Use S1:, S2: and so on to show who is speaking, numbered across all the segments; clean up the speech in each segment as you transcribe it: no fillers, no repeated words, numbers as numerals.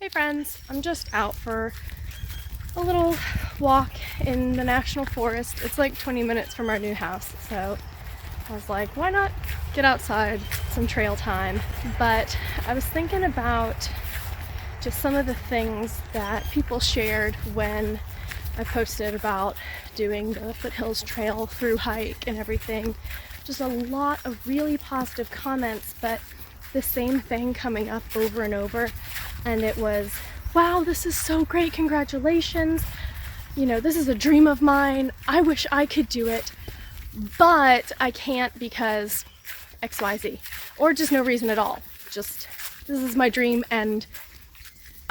S1: Hey friends, I'm just out for a little walk in the national forest. It's like 20 minutes from our new house, so I was like, why not get outside, some trail time? But I was thinking about just some of the things that people shared when I posted about doing the Foothills Trail through hike and everything. Just a lot of really positive comments, but the same thing coming up over and over. And it was, wow, this is so great, congratulations. You know, this is a dream of mine. I wish I could do it, but I can't because XYZ. Or just no reason at all. Just, this is my dream and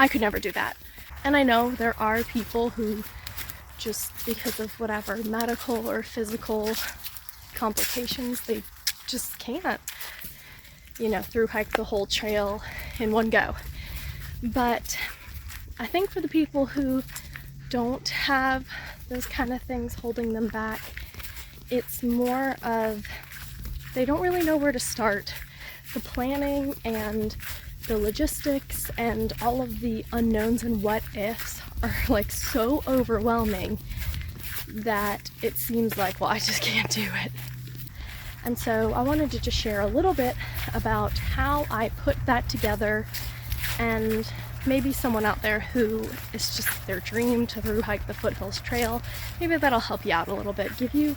S1: I could never do that. And I know there are people who just because of whatever medical or physical complications, they just can't, you know, through hike the whole trail in one go. But I think for the people who don't have those kind of things holding them back, it's more of they don't really know where to start. The planning and the logistics and all of the unknowns and what ifs are like so overwhelming that it seems like, well, I just can't do it. And so I wanted to just share a little bit about how I put that together, and maybe someone out there who is just their dream to through hike the Foothills Trail, maybe that'll help you out a little bit, give you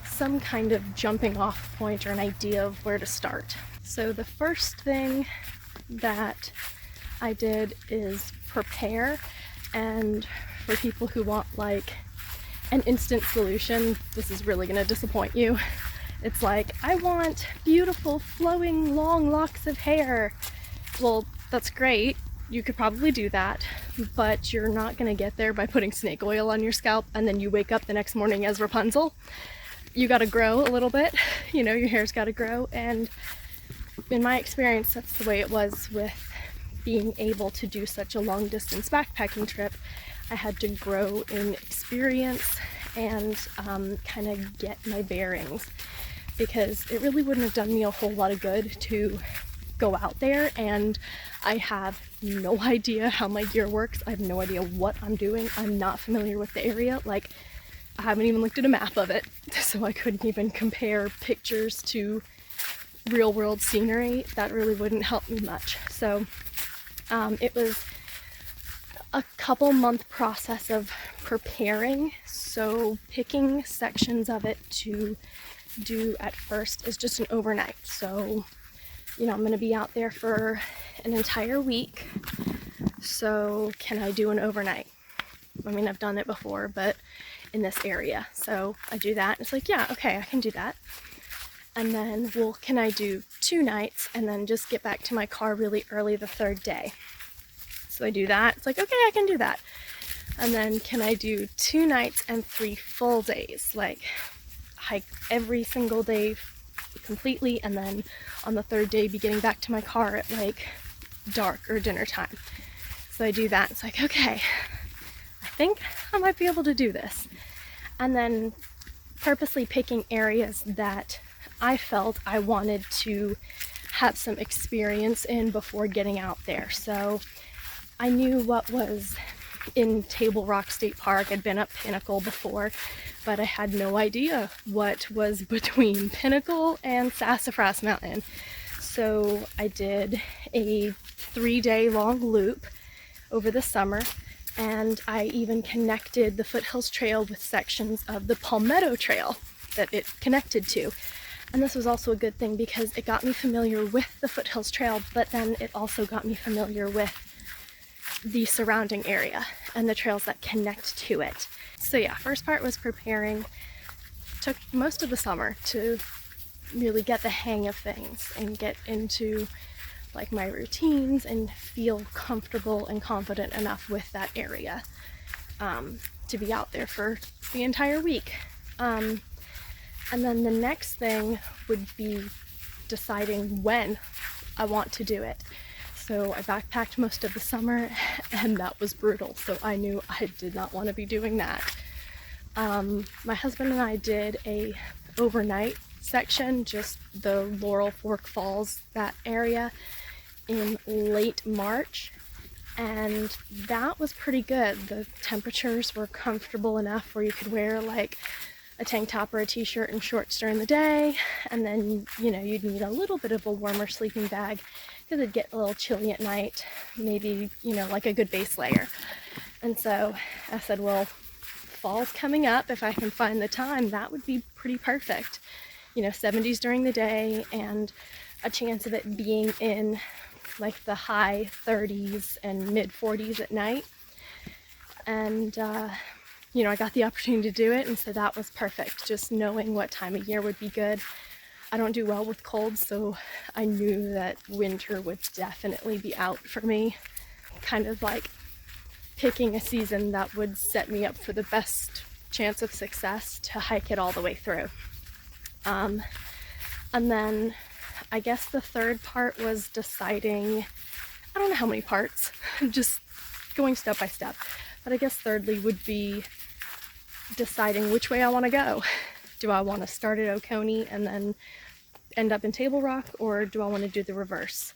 S1: some kind of jumping off point or an idea of where to start. So the first thing that I did is prepare, and for people who want like an instant solution, this is really going to disappoint you. It's like, I want beautiful flowing long locks of hair. Well, that's great, you could probably do that, but you're not going to get there by putting snake oil on your scalp and then you wake up the next morning as Rapunzel. You got to grow a little bit, you know, your hair's got to grow. And in my experience, that's the way it was with being able to do such a long distance backpacking trip. I had to grow in experience and kind of get my bearings, because it really wouldn't have done me a whole lot of good to go out there and I have no idea how my gear works. I have no idea what I'm doing. I'm not familiar with the area. Like, I haven't even looked at a map of it, so I couldn't even compare pictures to real world scenery. That really wouldn't help me much. So it was a couple month process of preparing. So picking sections of it to do at first is just an overnight. So, you know, I'm going to be out there for an entire week. So can I do an overnight? I mean, I've done it before, but in this area. So I do that. It's like, yeah, okay, I can do that. And then, well, can I do 2 nights and then just get back to my car really early the 3rd day? So I do that. It's like, okay, I can do that. And then can I do 2 nights and 3 full days? Like, hike every single day completely, and then on the 3rd day be getting back to my car at like dark or dinner time. So I do that. It's like, okay, I think I might be able to do this. And then purposely picking areas that I felt I wanted to have some experience in before getting out there. So I knew what was in Table Rock State Park. I'd been up Pinnacle before, but I had no idea what was between Pinnacle and Sassafras Mountain. So I did a 3-day long loop over the summer, and I even connected the Foothills Trail with sections of the Palmetto Trail that it connected to. And this was also a good thing because it got me familiar with the Foothills Trail, but then it also got me familiar with the surrounding area and the trails that connect to it. So yeah, first part was preparing. Took most of the summer to really get the hang of things and get into like my routines and feel comfortable and confident enough with that area to be out there for the entire week. And then the next thing would be deciding when I want to do it. So I backpacked most of the summer, and that was brutal. So I knew I did not want to be doing that. My husband and I did a overnight section, just the Laurel Fork Falls, that area, in late March. and that was pretty good. The temperatures were comfortable enough where you could wear like a tank top or a t-shirt and shorts during the day, and then you'd need a little bit of a warmer sleeping bag because it'd get a little chilly at night, maybe like a good base layer. And so I said, well, fall's coming up. If I can find the time, that would be pretty perfect. 70s during the day and a chance of it being in like the high 30s and mid 40s at night. And I got the opportunity to do it, and so that was perfect. Just knowing what time of year would be good. I don't do well with cold, so I knew that winter would definitely be out for me. Kind of like picking a season that would set me up for the best chance of success to hike it all the way through. And then I guess the third part was deciding, I don't know how many parts, just going step by step. But I guess thirdly would be deciding which way I want to go. Do I want to start at Oconee and then end up in Table Rock, or do I want to do the reverse?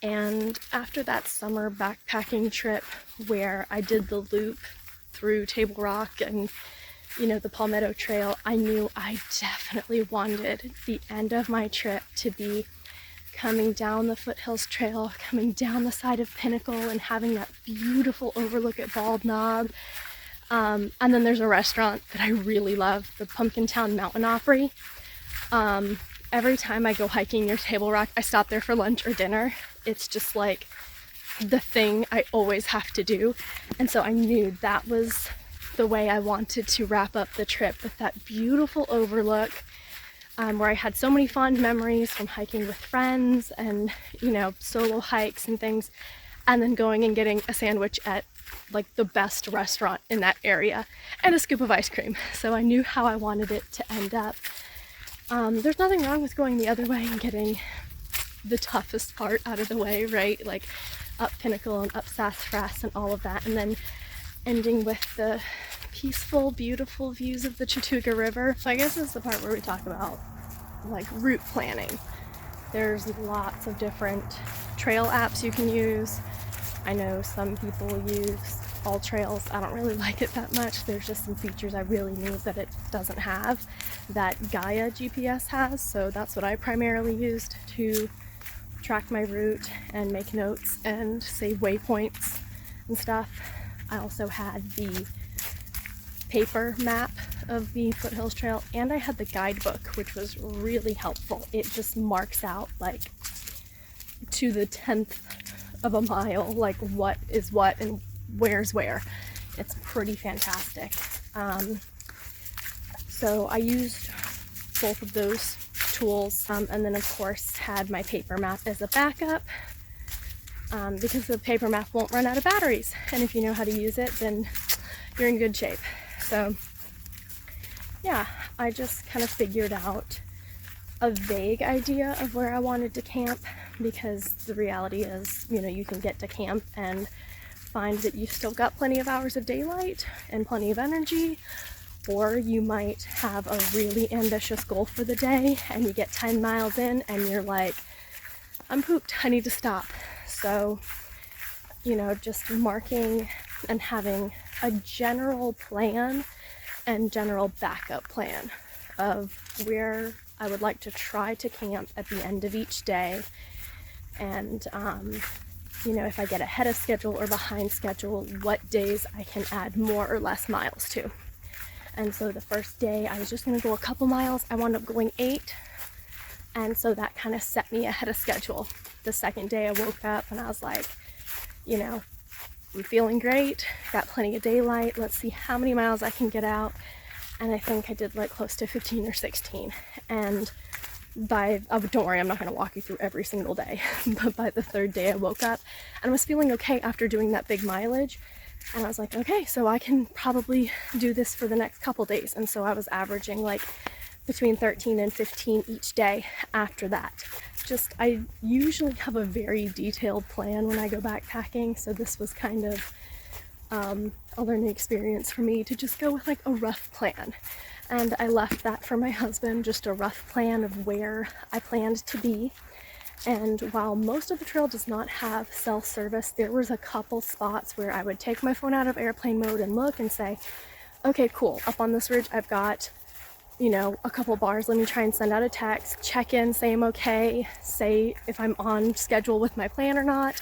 S1: And after that summer backpacking trip where I did the loop through Table Rock and the Palmetto Trail, I knew I definitely wanted the end of my trip to be coming down the Foothills Trail, coming down the side of Pinnacle and having that beautiful overlook at Bald Knob. And then there's a restaurant that I really love, the Pumpkin Town Mountain Opry. Every time I go hiking near Table Rock, I stop there for lunch or dinner. It's just like the thing I always have to do. And so I knew that was the way I wanted to wrap up the trip, with that beautiful overlook, where I had so many fond memories from hiking with friends and, solo hikes and things, and then going and getting a sandwich at like the best restaurant in that area and a scoop of ice cream. So I knew how I wanted it to end up. There's nothing wrong with going the other way and getting the toughest part out of the way, right? Like up Pinnacle and up Sassafras and all of that, and then ending with the peaceful, beautiful views of the Chattooga River. So I guess this is the part where we talk about like route planning. There's lots of different trail apps you can use. I know some people use All Trails. I don't really like it that much. There's just some features I really need that it doesn't have that Gaia GPS has, so that's what I primarily used to track my route and make notes and save waypoints and stuff. I also had the paper map of the Foothills Trail, and I had the guidebook, which was really helpful. It just marks out like to the 10th of a mile, like what is what and where's where. It's pretty fantastic. So I used both of those tools, and then of course had my paper map as a backup, because the paper map won't run out of batteries, and if you know how to use it, then you're in good shape. So yeah, I just kind of figured out a vague idea of where I wanted to camp, because the reality is, you can get to camp and find that you've still got plenty of hours of daylight and plenty of energy, or you might have a really ambitious goal for the day and you get 10 miles in and you're like, I'm pooped, I need to stop. So, just marking and having a general plan and general backup plan of where I would like to try to camp at the end of each day. And, if I get ahead of schedule or behind schedule, what days I can add more or less miles to. And so the first day I was just going to go a couple miles. I wound up going 8. And so that kind of set me ahead of schedule. The second day I woke up and I was like, I'm feeling great, got plenty of daylight, let's see how many miles I can get out. And I think I did like close to 15 or 16. And don't worry, I'm not going to walk you through every single day, but by the third day I woke up and was feeling okay after doing that big mileage. And I was like, okay, so I can probably do this for the next couple days. And so I was averaging like between 13 and 15 each day after that. I usually have a very detailed plan when I go backpacking, so this was kind of a learning experience for me to just go with like a rough plan. And I left that for my husband, just a rough plan of where I planned to be. And while most of the trail does not have cell service, there was a couple spots where I would take my phone out of airplane mode and look and say, okay, cool, up on this ridge I've got, you know, a couple bars. Let me try and send out a text, check in, say I'm okay, say if I'm on schedule with my plan or not,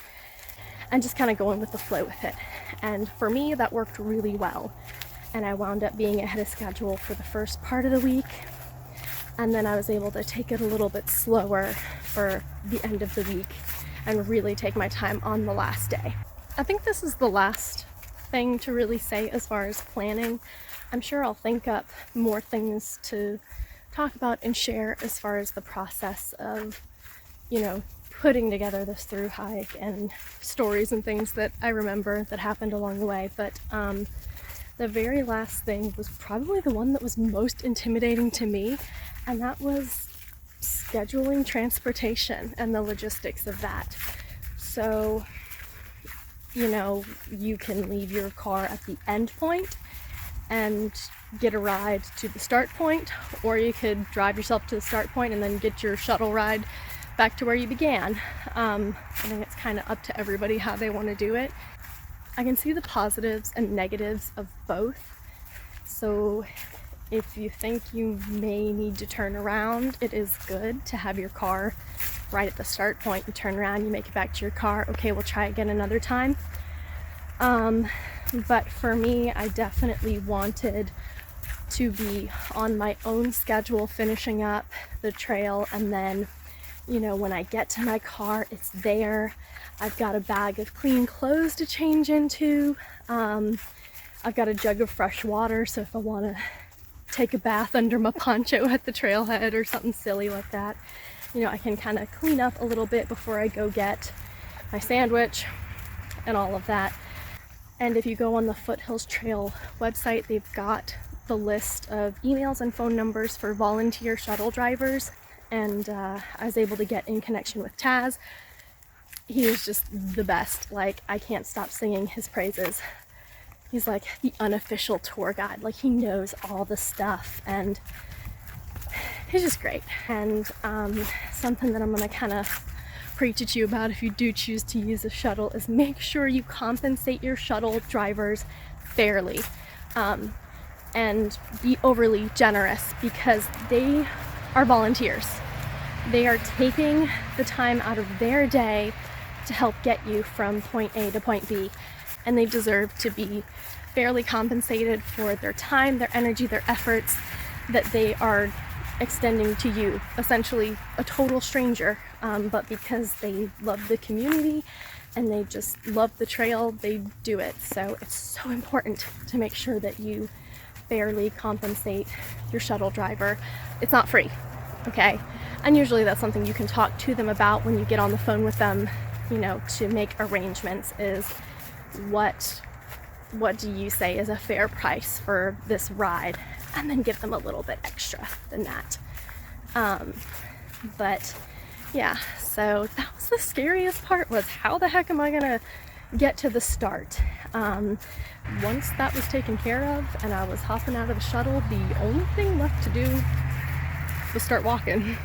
S1: and just kind of going with the flow with it. And for me, that worked really well. And I wound up being ahead of schedule for the first part of the week. And then I was able to take it a little bit slower for the end of the week and really take my time on the last day. I think this is the last thing to really say as far as planning. I'm sure I'll think up more things to talk about and share as far as the process of, you know, putting together this through hike and stories and things that I remember that happened along the way. But the very last thing was probably the one that was most intimidating to me, and that was scheduling transportation and the logistics of that. So, you know, you can leave your car at the end point and get a ride to the start point, or you could drive yourself to the start point and then get your shuttle ride back to where you began. I think it's kind of up to everybody how they want to do it. I can see the positives and negatives of both. So if you think you may need to turn around, it is good to have your car right at the start point. You turn around, you make it back to your car. Okay, we'll try again another time. But for me, I definitely wanted to be on my own schedule finishing up the trail, and then, you know, when I get to my car, it's there. I've got a bag of clean clothes to change into. I've got a jug of fresh water, so if I want to take a bath under my poncho at the trailhead or something silly like that, you know, I can kind of clean up a little bit before I go get my sandwich and all of that. And if you go on the Foothills Trail website, they've got the list of emails and phone numbers for volunteer shuttle drivers. And I was able to get in connection with Taz. He is just the best. Like, I can't stop singing his praises. He's like the unofficial tour guide. Like, he knows all the stuff, and he's just great. And something that I'm gonna kind of preach at you about if you do choose to use a shuttle is make sure you compensate your shuttle drivers fairly, and be overly generous, because they are volunteers. They are taking the time out of their day to help get you from point A to point B, and they deserve to be fairly compensated for their time, their energy, their efforts that they are extending to you, essentially a total stranger, but because they love the community and they just love the trail, they do it. So it's so important to make sure that you fairly compensate your shuttle driver. It's not free, okay? And usually that's something you can talk to them about when you get on the phone with them, you know, to make arrangements, is what do you say is a fair price for this ride, and then give them a little bit extra than that. But yeah, so that was the scariest part, was how the heck am I gonna get to the start? Once that was taken care of and I was hopping out of the shuttle, the only thing left to do was start walking.